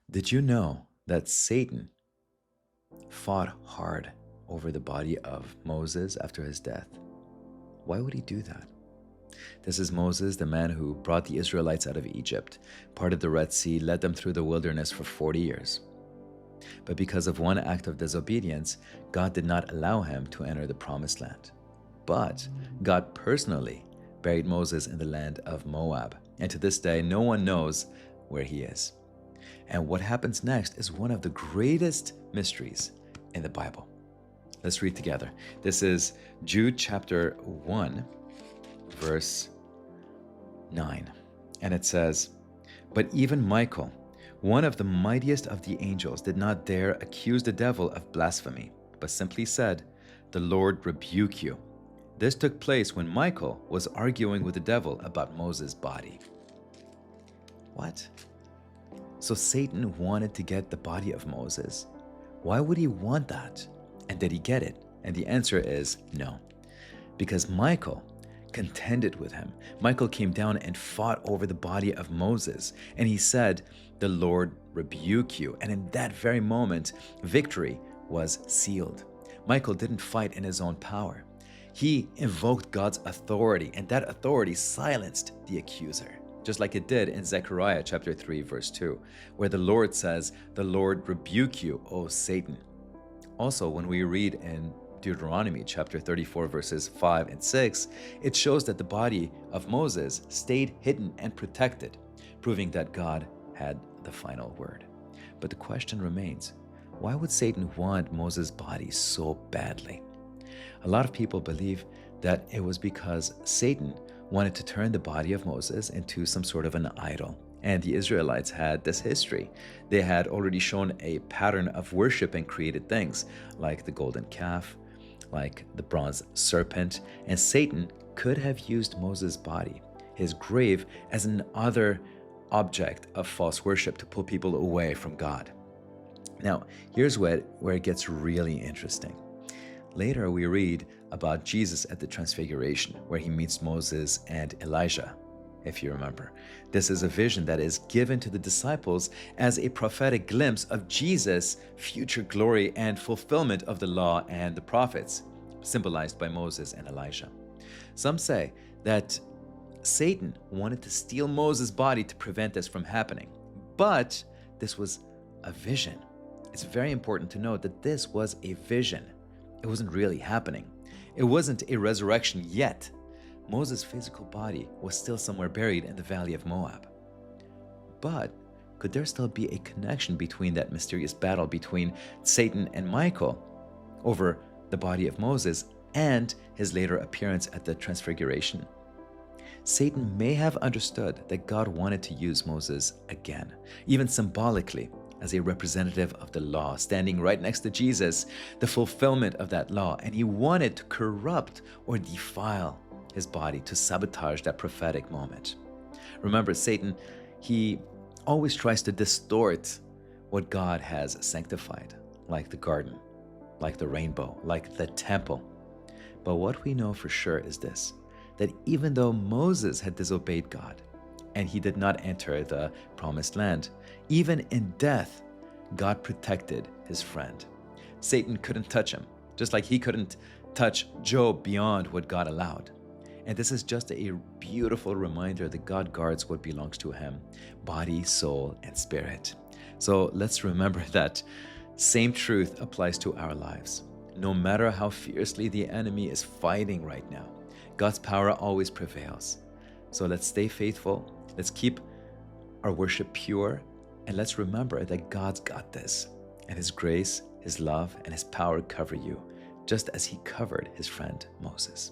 Did you know that Satan fought hard over the body of Moses after his death? Why would he do that? This is Moses, the man who brought the Israelites out of Egypt, parted the Red Sea, led them through the wilderness for 40 years. But because of one act of disobedience, God did not allow him to enter the promised land. But God personally buried Moses in the land of Moab, and to this day, no one knows where he is. And what happens next is one of the greatest mysteries in the Bible. Let's read together. This is Jude chapter 1, verse 9. And it says, "But even Michael, one of the mightiest of the angels, did not dare accuse the devil of blasphemy, but simply said, 'The Lord rebuke you.' This took place when Michael was arguing with the devil about Moses' body." What? So Satan wanted to get the body of Moses. Why would he want that? And did he get it? And the answer is no. Because Michael contended with him. Michael came down and fought over the body of Moses. And he said, "The Lord rebuke you." And in that very moment, victory was sealed. Michael didn't fight in his own power. He invoked God's authority, and that authority silenced the accuser. Just like it did in Zechariah chapter 3, verse 2, where the Lord says, "The Lord rebuke you, O Satan." Also, when we read in Deuteronomy chapter 34, verses 5 and 6, it shows that the body of Moses stayed hidden and protected, proving that God had the final word. But the question remains, why would Satan want Moses' body so badly? A lot of people believe that it was because Satan wanted to turn the body of Moses into some sort of an idol. And the Israelites had this history. They had already shown a pattern of worshiping created things, like the golden calf, like the bronze serpent, and Satan could have used Moses' body, his grave, as another object of false worship to pull people away from God. Now, here's where it gets really interesting. Later, we read about Jesus at the Transfiguration, where he meets Moses and Elijah, if you remember. This is a vision that is given to the disciples as a prophetic glimpse of Jesus' future glory and fulfillment of the law and the prophets, symbolized by Moses and Elijah. Some say that Satan wanted to steal Moses' body to prevent this from happening, but this was a vision. It's very important to note that this was a vision. It wasn't really happening. It wasn't a resurrection yet. Moses' physical body was still somewhere buried in the valley of Moab. But could there still be a connection between that mysterious battle between Satan and Michael over the body of Moses and his later appearance at the Transfiguration? Satan may have understood that God wanted to use Moses again, even symbolically, as a representative of the law, standing right next to Jesus, the fulfillment of that law, and he wanted to corrupt or defile his body to sabotage that prophetic moment. Remember, Satan, he always tries to distort what God has sanctified, like the garden, like the rainbow, like the temple. But what we know for sure is this, that even though Moses had disobeyed God, and he did not enter the promised land, even in death, God protected his friend. Satan couldn't touch him, just like he couldn't touch Job beyond what God allowed. And this is just a beautiful reminder that God guards what belongs to him, body, soul, and spirit. So let's remember that same truth applies to our lives. No matter how fiercely the enemy is fighting right now, God's power always prevails. So let's stay faithful. Let's keep our worship pure, and let's remember that God's got this, and his grace, his love, and his power cover you, just as he covered his friend Moses.